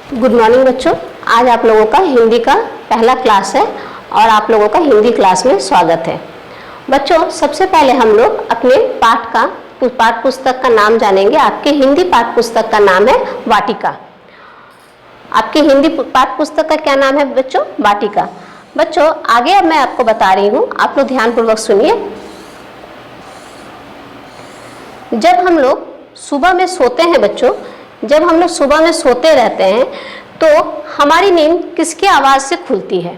Good morning बच्चों। आज आप लोगों का हिंदी का पहला क्लास है और आप लोगों का हिंदी क्लास में स्वागत है। बच्चों, सबसे पहले हम लोग अपने पाठ पुस्तक का नाम जानेंगे। आपके हिंदी पाठ पुस्तक का नाम है वाटिका। आपके हिंदी पाठ पुस्तक का क्या नाम है बच्चों? वाटिका। बच्चों, आगे अब मैं आपको बता रही हूँ, आप लोग ध्यानपूर्वक सुनिए। जब हम लोग सुबह में सोते हैं बच्चों, जब हम लोग सुबह में सोते रहते हैं तो हमारी नींद किसकी आवाज़ से खुलती है?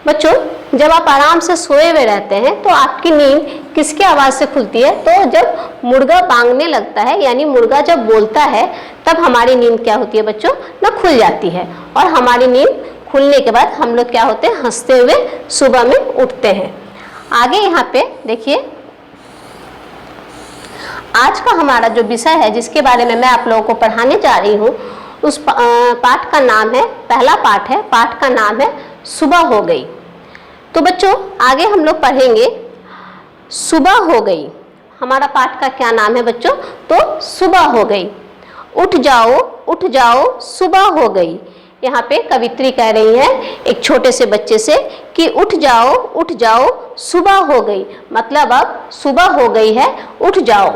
बच्चों, जब आप आराम से सोए हुए रहते हैं तो आपकी नींद किसकी आवाज़ से खुलती है? तो जब मुर्गा बांगने लगता है, यानी मुर्गा जब बोलता है, तब हमारी नींद क्या होती है बच्चों? ना खुल जाती है। और हमारी नींद खुलने के बाद हम लोग क्या होते हैं? हंसते हुए सुबह में उठते हैं। आगे यहाँ पे देखिए, आज का हमारा जो विषय है, जिसके बारे में मैं आप लोगों को पढ़ाने जा रही हूँ, उस पाठ का नाम है, पहला पाठ है, पाठ का नाम है सुबह हो गई। तो बच्चों, आगे हम लोग पढ़ेंगे सुबह हो गई। हमारा पाठ का क्या नाम है बच्चों? तो सुबह हो गई। उठ जाओ सुबह हो गई। यहाँ पे कवित्री कह रही है एक छोटे से बच्चे से कि उठ जाओ सुबह हो गई। मतलब अब सुबह हो गई है, उठ जाओ।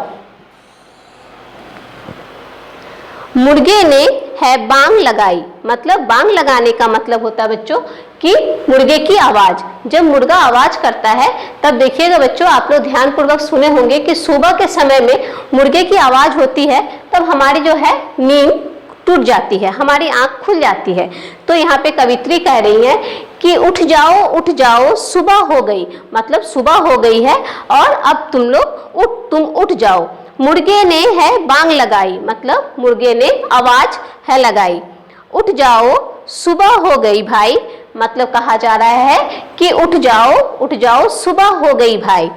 मुर्गे ने है बांग लगाई। मतलब बांग लगाने का मतलब होता है बच्चों कि मुर्गे की आवाज़। जब मुर्गा आवाज़ करता है तब देखिएगा बच्चों, आप लोग ध्यानपूर्वक सुने होंगे कि सुबह के समय में मुर्गे की आवाज़ होती है, तब हमारी जो है नींद टूट जाती है, हमारी आंख खुल जाती है। तो यहाँ पे कवित्री कह रही है कि उठ जाओ सुबह हो गई। मतलब सुबह हो गई है और अब तुम उठ जाओ। मुर्गे ने है बांग लगाई। मतलब मुर्गे ने आवाज है लगाई। उठ जाओ सुबह हो गई भाई। मतलब कहा जा रहा है कि उठ जाओ सुबह हो गई भाई।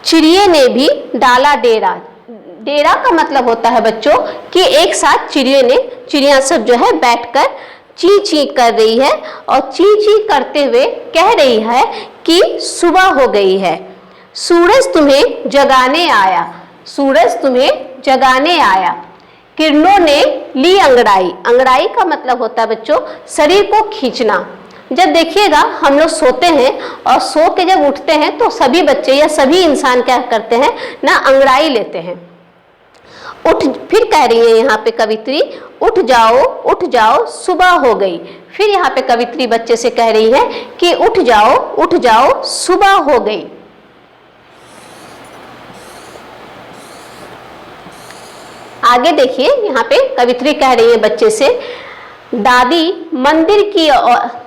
चिड़िए ने भी डाला डेरा। डेरा का मतलब होता है बच्चों कि एक साथ चिड़िया सब जो है बैठकर ची ची कर रही है और ची ची करते हुए कह रही है कि सुबह हो गई है। सूरज तुम्हें जगाने आया। किरणों ने ली अंगड़ाई। अंगड़ाई का मतलब होता है बच्चों शरीर को खींचना। जब देखिएगा हम लोग सोते हैं और सो के जब उठते हैं तो सभी बच्चे या सभी इंसान क्या करते हैं ना, अंगड़ाई लेते हैं। फिर कह रही है यहाँ पे कवित्री, उठ जाओ सुबह हो गई। फिर यहाँ पे कवित्री बच्चे से कह रही है कि उठ जाओ सुबह हो गई। आगे देखिए, यहाँ पे कवित्री कह रही है बच्चे से, दादी मंदिर की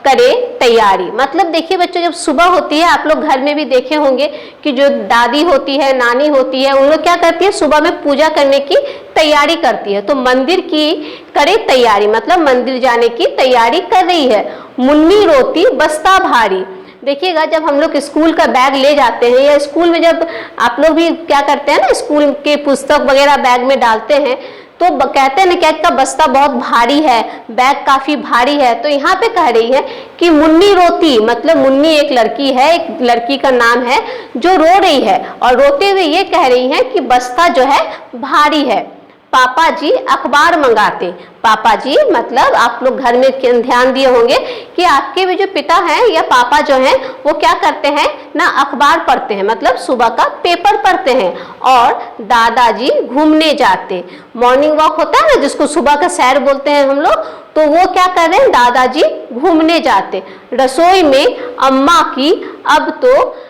करे तैयारी। मतलब देखिए बच्चों, जब सुबह होती है, आप लोग घर में भी देखे होंगे कि जो दादी होती है, नानी होती है, उन लोग क्या करती है? सुबह में पूजा करने की तैयारी करती है। तो मंदिर की करे तैयारी मतलब मंदिर जाने की तैयारी कर रही है। मुन्नी रोती बस्ता भारी। देखिएगा, जब हम लोग स्कूल का बैग ले जाते हैं या स्कूल में जब आप लोग भी क्या करते हैं ना, स्कूल के पुस्तक वगैरह बैग में डालते हैं तो कहते हैं ना कि का बस्ता बहुत भारी है, बैग काफी भारी है। तो यहाँ पे कह रही है कि मुन्नी रोती। मतलब मुन्नी एक लड़की है, एक लड़की का नाम है जो रो रही है और रोते हुए ये कह रही है कि बस्ता जो है भारी है। पापा जी अखबार मंगाते। पापा जी मतलब आप लोग घर में ध्यान दिए होंगे कि आपके भी जो पिता हैं या पापा जो हैं वो क्या करते हैं ना, अखबार पढ़ते हैं। मतलब सुबह का पेपर पढ़ते हैं। और दादाजी घूमने जाते। मॉर्निंग वॉक होता है ना, जिसको सुबह का सैर बोलते हैं हम लोग, तो वो क्या कर रहे हैं? दादाजी घूमने जाते। रसोई में अम्मा की अब तो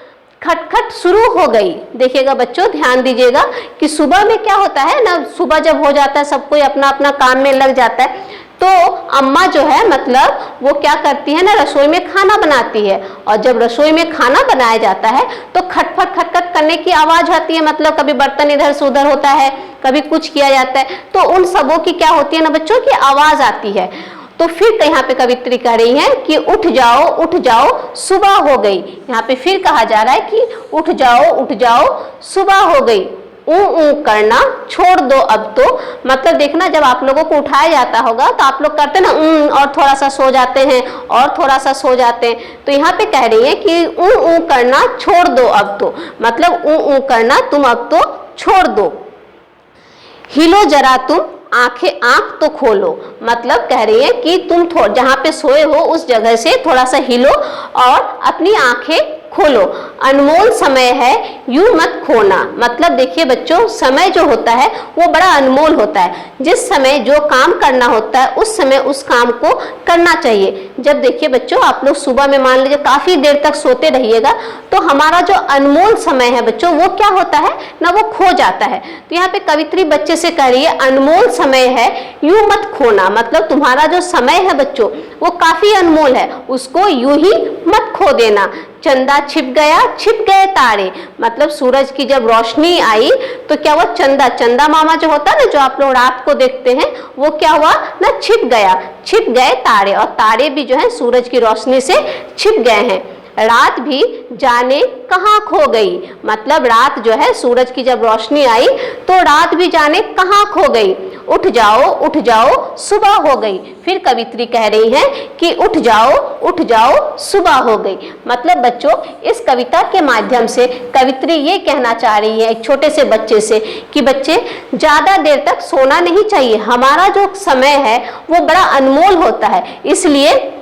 खटखट शुरू हो गई। देखिएगा बच्चों, ध्यान दीजिएगा कि सुबह में क्या होता है ना, सुबह जब हो जाता है सब कोई अपना अपना काम में लग जाता है, तो अम्मा जो है मतलब वो क्या करती है ना, रसोई में खाना बनाती है। और जब रसोई में खाना बनाया जाता है तो खटखट खटखट करने की आवाज आती है। मतलब कभी बर्तन इधर से उधर होता है, कभी कुछ किया जाता है, तो उन सबों की क्या होती है ना बच्चों की आवाज आती है। तो फिर यहाँ पे कवित्री कह रही है कि उठ जाओ सुबह हो गई। यहाँ पे फिर कहा जा रहा है कि उठ जाओ सुबह हो गई। ऊ करना छोड़ दो अब तो। मतलब देखना, जब आप लोगों को उठाया जाता होगा तो आप लोग करते ना और थोड़ा सा सो जाते हैं और थोड़ा सा सो जाते हैं। तो यहाँ पे कह रही है कि ऊ करना छोड़ दो अब तो। मतलब ऊ करना तुम अब तो छोड़ दो। हिलो जरा तुम आंख तो खोलो, मतलब कह रही है कि तुम जहाँ पे सोए हो उस जगह से थोड़ा सा हिलो और अपनी आंखें खोलो। अनमोल समय है यूं मत खोना, मतलब देखिए बच्चों, समय जो होता है वो बड़ा अनमोल होता है। जिस समय जो काम करना होता है उस समय उस काम को करना चाहिए। जब देखिए बच्चों, आप लोग सुबह में मान लीजिए काफी देर तक सोते रहिएगा तो हमारा जो अनमोल समय है बच्चों वो क्या होता है ना, वो खो जाता है। तो यहाँ पे कवित्री बच्चे से कह रही है अनमोल समय है यूं मत खोना, मतलब तुम्हारा जो समय है बच्चों वो काफी अनमोल है, उसको यूं ही मत खो देना। चंदा छिप गया छिप गए तारे, मतलब सूरज की जब रोशनी आई तो क्या हुआ, चंदा मामा जो होता है ना, जो आप लोग रात को देखते हैं, वो क्या हुआ ना, छिप गया, छिप गए तारे, और तारे भी जो है सूरज की रोशनी से छिप गए हैं। रात भी जाने कहाँ खो गई, मतलब रात जो है सूरज की जब रोशनी आई तो रात भी जाने कहाँ खो गई। उठ जाओ सुबह हो गई, फिर कवित्री कह रही है कि उठ जाओ सुबह हो गई। मतलब बच्चों, इस कविता के माध्यम से कवित्री ये कहना चाह रही है एक छोटे से बच्चे से कि बच्चे, ज्यादा देर तक सोना नहीं चाहिए, हमारा जो समय है वो बड़ा अनमोल होता है, इसलिए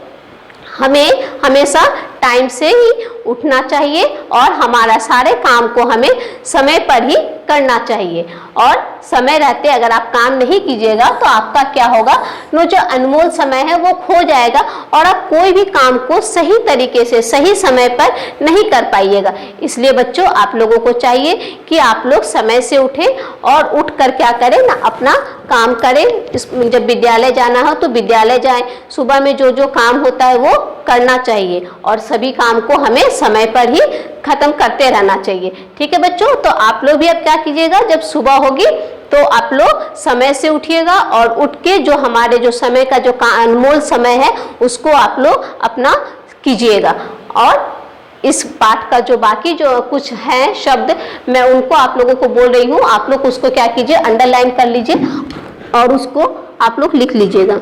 हमें हमेशा टाइम से ही उठना चाहिए और हमारा सारे काम को हमें समय पर ही करना चाहिए। और समय रहते अगर आप काम नहीं कीजिएगा तो आपका क्या होगा, वो जो अनमोल समय है वो खो जाएगा और आप कोई भी काम को सही तरीके से सही समय पर नहीं कर पाइएगा। इसलिए बच्चों, आप लोगों को चाहिए कि आप लोग समय से उठें और उठकर क्या करें ना, अपना काम करें। जब विद्यालय जाना हो तो विद्यालय जाएं, सुबह में जो जो काम होता है वो करना चाहिए और सभी काम को हमें समय पर ही खत्म करते रहना चाहिए। ठीक है बच्चों, तो आप लोग भी अब क्या कीजिएगा, जब सुबह होगी तो आप लोग समय से उठिएगा और उठ के जो हमारे जो समय का जो अनमोल समय है उसको आप लोग अपना कीजिएगा। और इस पाठ का जो बाकी जो कुछ है शब्द मैं उनको आप लोगों को बोल रही हूँ, आप लोग उसको क्या कीजिए, अंडरलाइन कर लीजिए और उसको आप लोग लिख लीजिएगा।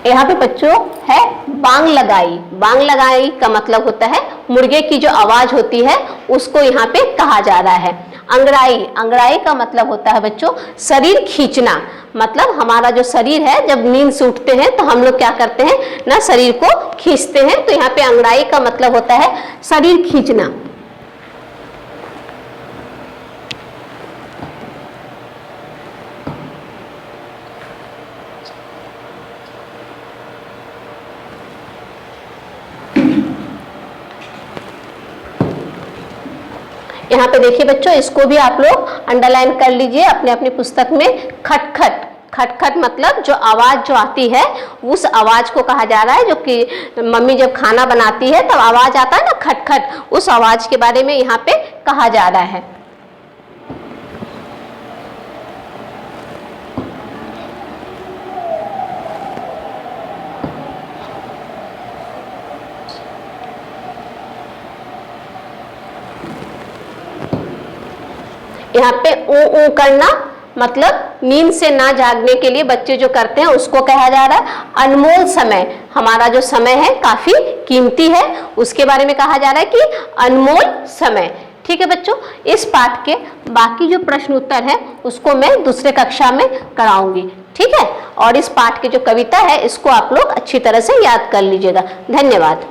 यहाँ पे बच्चों है बांग लगाई। बांग लगाई का मतलब होता है मुर्गे की जो आवाज होती है उसको यहाँ पे कहा जा रहा है। अंगड़ाई, अंगड़ाई का मतलब होता है बच्चों शरीर खींचना, मतलब हमारा जो शरीर है जब नींद से उठते हैं तो हम लोग क्या करते हैं ना, शरीर को खींचते हैं। तो यहाँ पे अंगड़ाई का मतलब होता है शरीर खींचना। यहाँ पे देखिए बच्चों, इसको भी आप लोग अंडरलाइन कर लीजिए अपने अपनी पुस्तक में। खटखट, खटखट मतलब जो आवाज जो आती है उस आवाज को कहा जा रहा है, जो कि मम्मी जब खाना बनाती है तब आवाज आता है ना खटखट, उस आवाज के बारे में यहाँ पे कहा जा रहा है। यहाँ पे ऊ करना मतलब नींद से ना जागने के लिए बच्चे जो करते हैं उसको कहा जा रहा है अनमोल समय। हमारा जो समय है काफी कीमती है, उसके बारे में कहा जा रहा है कि अनमोल समय। ठीक है बच्चों, इस पाठ के बाकी जो प्रश्न उत्तर है उसको मैं दूसरे कक्षा में कराऊंगी। ठीक है, और इस पाठ की जो कविता है इसको आप लोग अच्छी तरह से याद कर लीजिएगा। धन्यवाद।